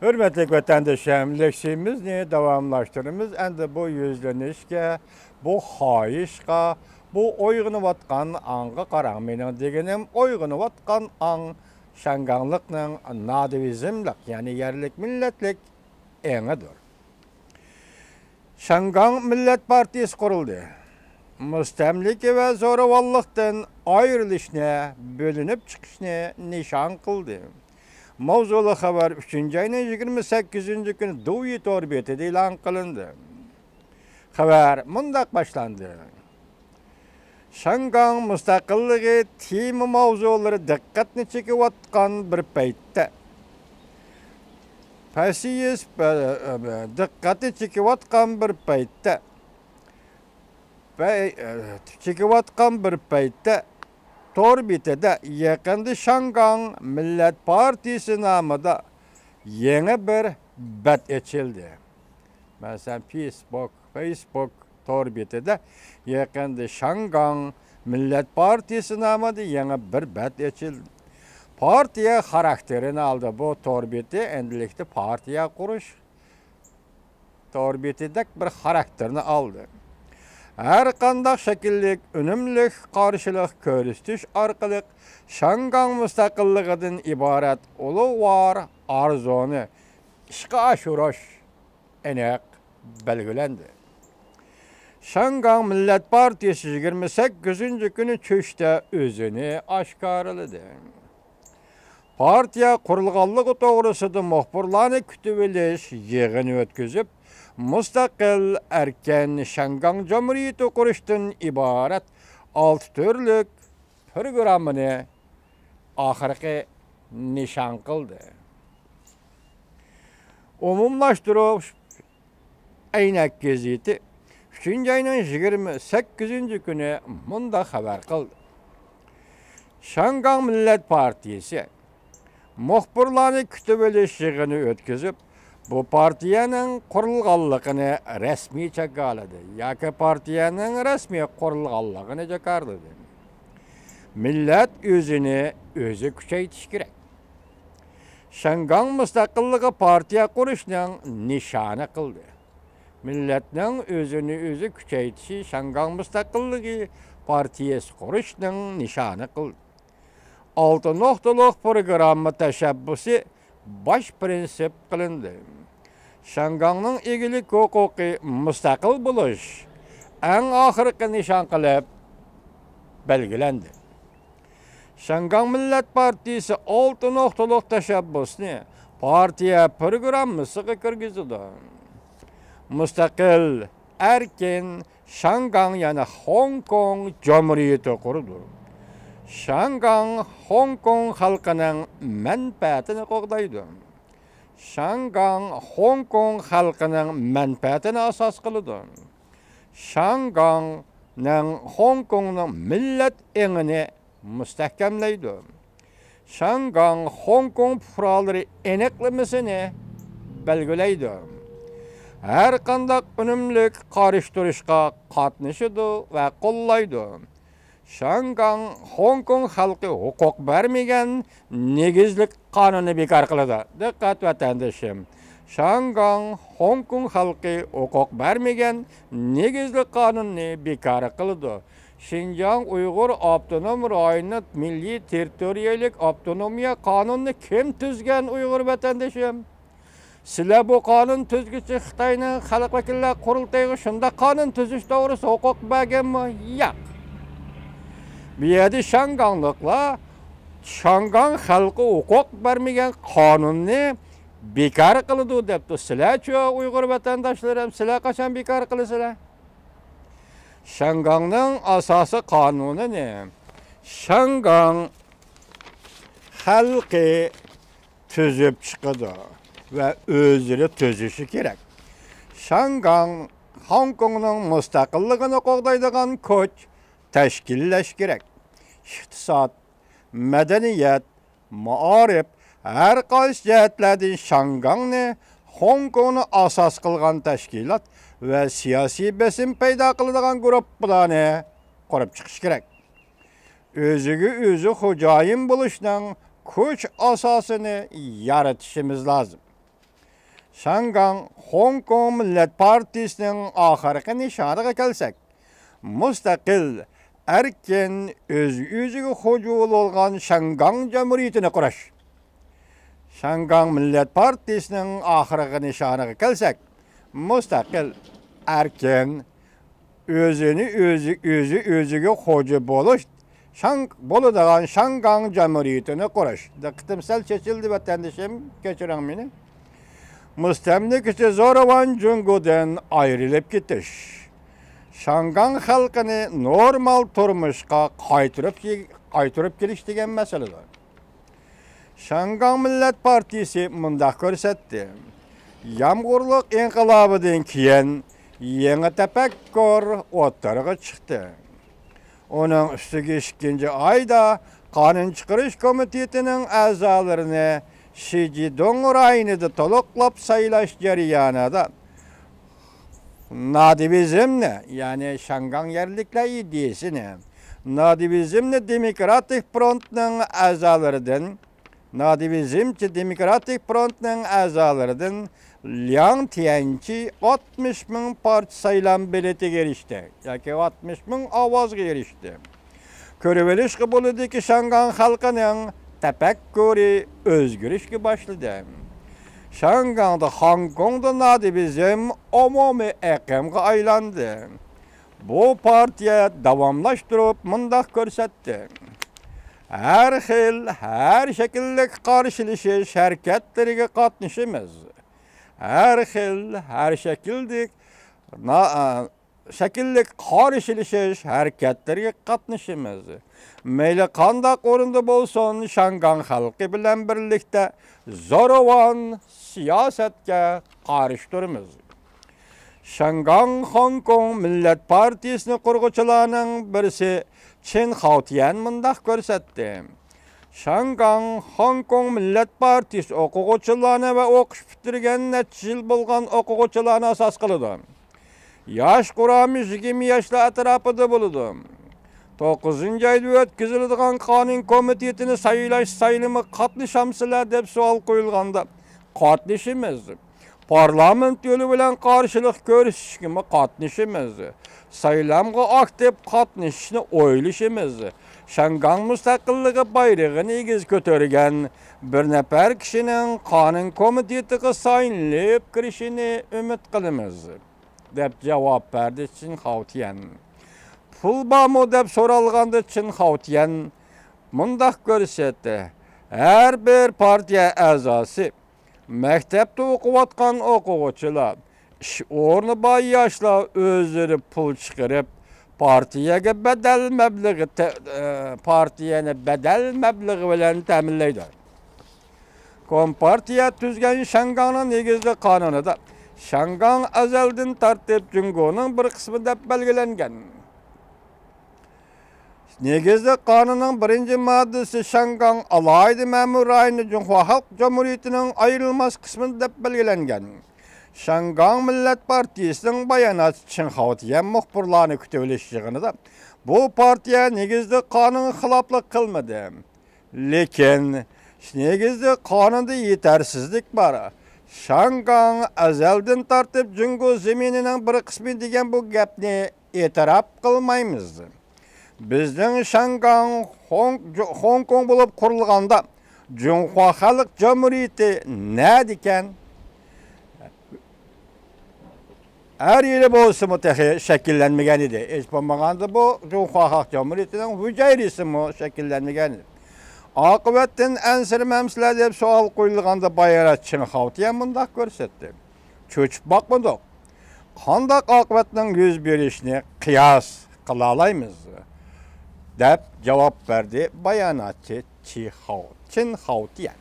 Hürmetli vatandaşlarım, leksimizni davamlaştırımız. Endi bu yüzlenişke, bu hayışka, bu oyğunuvatkan anğı qaraq. Menin degenim oyğunuvatkan an şanganlıkның nadivizmlik, yani yerlik milletlik eňidir. Şangan Millet Partiyasi kuruldu. Müstemlike ve zoravallıktan ayrılışına, bölünüp çıkışına nişan kıldı. Mavzulu haber 3. ayının 28. günü Duyi Torbiyeti ilan kılındı. Haber mundak başlandı. Şangan müstakilliği timi mavzuları dikkatini çekivatkan bir peytte. Pasiyis dikkati çekivatkan bir peytte. Çekivatkan bir peytte. Torbiyetede yakında Şangan Millet Partisi namıda yeni bir bet açıldı. Mesela Facebook Torbiyetede yakında Şangan Millet Partisi namıda yeni bir bet açıldı. Partiye karakterini aldı bu Torbiyeti, endilikte partiye kuruş. Torbiyetedek bir karakterini aldı. Her kandak şekillik, önümlük, karşılık, körüstüş arkalık, Şangan müstakilliğinden ibaret ulu var arzunu işe aşuruş enek belgelendi. Şangan Millet Partisi 28. günü çöşte özünü aşkarladı. Partiya kurulganlığı doğrusuda muhbirlarını kütüveliş yığını ötküzüp, müstakil erken Şangan Cumhuriyeti kuruştan ibaret 6 türlük programını ahirki nişan kıldı. Umumlaştırılmış Aynak geziti 3. ayının 28. günü munda haber kıldı. Şangan Millet Partisi muhbirlarını kütüveliş yığını ötküzüp, bu partiyanın kurulganlığını resmi çakaladı. Yaki partiyanın resmi kurulganlığını çakardı. Millet özünü özü küçeytiş gerek. Şangan müstakilliği partiya kuruşunun nişanı kıldı. Milletin özünü özü küçeytişi Şangan müstakilliği partiyası kuruşunun nişanı kıldı. 6 noktalık programı teşebbüsü baş prensip kılındı. Şangan'ın ilgili hukuki müstakil buluş en ahirki nişan kılıp belgelendi. Şangan Millet Partisi 6 noktalık teşebbüsünü partiye programı sıkı kırgızdı. Müstakil erken Şangan yani Hong Kong Cumhuriyeti kurdu. Şangan Hong Kong halkının menfaatini qoğdaydı. Şangan Hong Kong halkının menfaatini asas kılıdı. Şangan'ın Hong Kong'un millet eňini müstehkemleydi. Şangan Hong Kong furaları eneklemesini belgileydi. Her kandak önümlük karıştırışka katnışıdı ve kollaydı. Şangan Hong Kong halkı hukuk vermegen negizlik kanunu bekar kılıdı. Dikkat vatandaşım. Şangan Hong Kong halkı hukuk vermegen negizlik kanunu bekar kılıdı. Şinjan Uygur Abdunum Rayonu Milli Territoriyalik Abdunomiya kanunu kim tüzgen Uygur vatandaşım? Sizler bu kanun tüzgüçü Xitayning Xalq Vakillar Qurultayı şunda kanun tüzüş doğrusu hukuk bergen mi? Yok. Bir yerde Şanganlıkla Şangan halkı hukuk vermegen kanunu bekar kılıdı depti. Sizler Uygur vatandaşlarım, sizler kaçan bekar kılısılar? Şangan'ın asası kanunu ne? Şangan halkı tüzüp çıkıdı ve özürü tüzüşü gerek. Şangan Hong Kong'un müstakilliğini qoğdaydıgan köç teşkilleş gerek. İktisat, medeniyet, muarif, her qaysı cihetlerden Şangan'ı Hong Kong'u asas kılgan teşkilat ve siyasi besim peyda kılıdığan gruplarını kurup çıkış gerek. Özü hocayın buluşunun kuş asasını yaratışımız lazım. Şangang Hong Kong Millet Partisining oxirgi nishoniga kelsak, mustaqil, erkin, o'ziga xo'ja'l bo'lgan Shangang jamhuriyatini qurish. Shangang Millet Partisining oxirgi nishoniga kelsak, mustaqil, erkin, o'ziga xo'ja bo'lish, bo'ladigan Shangang jamhuriyatini qurish. Diqqatim sal chechildi vatandashim, kechiring meni. Mustamlikachi zo'ravon Jungodan ayrilib ketish. Shangang xalqini normal turmushga qaytirib kelish degan masaladir. Shangang Millet Partisi mundaq ko'rsatdi. Yomg'irliq inqilobidan keyin yangi tafakkur o'rtaga chiqdi. Uning ustiga 2-oyda qonun chiqarish komitetining a'zolarini Xi Jinping rayonida to'liqlab saylash jarayonida nadivizmni, ya'ni Shangang yerliklar ideyasini, nadivizmni Demokratik Frontning a'zolaridan Liang Tianchi 60 ming parti saylan biletiga erishdi, yoki 60 ming ovozga erishdi. Ko'rib olishga bo'ladiki, Shangang xalqining tafakkuri o'zgarishga boshladi. Shangangda Hong Kongda nadivizm umumiy aqimga aylandi. Bu partiya davomlashtirib mundaq ko'rsatdi. Har shaklli qarshilashish harakatlariga qatnashamiz. Har shaklli qarshilashish harakatlariga qatnashamiz. Mayli qandaq o'rinda bo'lsin, Shangang xalqi bilan birlikda zo'ravon siyosatga qarshi turamiz. Shangang Hong Kong Millet Partisining qurg'uvchilarining birisi Chen Haotian mundaq ko'rsatdi. Shangang Hong Kong Millet Partisi o'quvchilarni va o'qish bitirgan necha yil bo'lgan o'quvchilarni asos qiladi. Yosh qurami 20 yoshlar atrofida bo'ladi. 9-oyda o'tkaziladigan qonun komitetini saylimi qatnashamsizlar deb savol qo'yilganda, qatnashamiz. Parlament yo'li bilan qarshilik ko'rsatishga qatnashamiz. Saylamga aktiv qatnashishni o'ylashimiz. Shangang mustaqilligi bayrog'ini egiz ko'targan bir nafar kishining qonun komitetiga saylanib kirishini umid qilamiz, deb javob berdi Chen Haotian. Pul bormi deb so'ralganda Chen Haotian mundaq ko'rsatdi. Har bir partiya a'zosi, maktabda o'qiyotgan o'quvchilar, ish o'rni bor yoshlar o'zlari pul chiqarib, partiyani badal mablag'i bilan ta'minlaydi. Kompartiya tuzgan Shangangning negizli qonunida Shangang azaldan tartib Jungoning bir qismi deb belgilangan. Negizli qonunning 1-moddasi Shangang alayda ma'mur rayoni Junhua Xalq Jamhuriyatining ayrilmas qismi deb belgilangan. Shangang Millet Partisining bayonoti Chen Haotian muxbirlarni kutib olishganida bu partiya negizli qonunga xiloflik qilmadi. Lekin negizli qonunda yetarsizlik bor. Shangang azaldan tartib Jungo zaminining bir qismi degan bu gapni e'tirof qilmaymiz. Bizning Shangang Hong Kong bo'lib qurilganda Junhua Xalq Jamhuriyati nima ekan? Her yili bo'lsa mutahi shakllanmagan edi. Hech bo'lmaganda bu Junhua Xalq Jamhuriyatining hujayrisi shakllanmagan edi. Oqibatdan ansirmamsizlar deb savol qo'yilganda bayonot Chen Haotian mundaq ko'rsatdi. Cho'chib boqmadik. Qanday oqibatning yuz berishini qiyos qila olamiz, deb javob berdi bayonotchi Chen Haotian.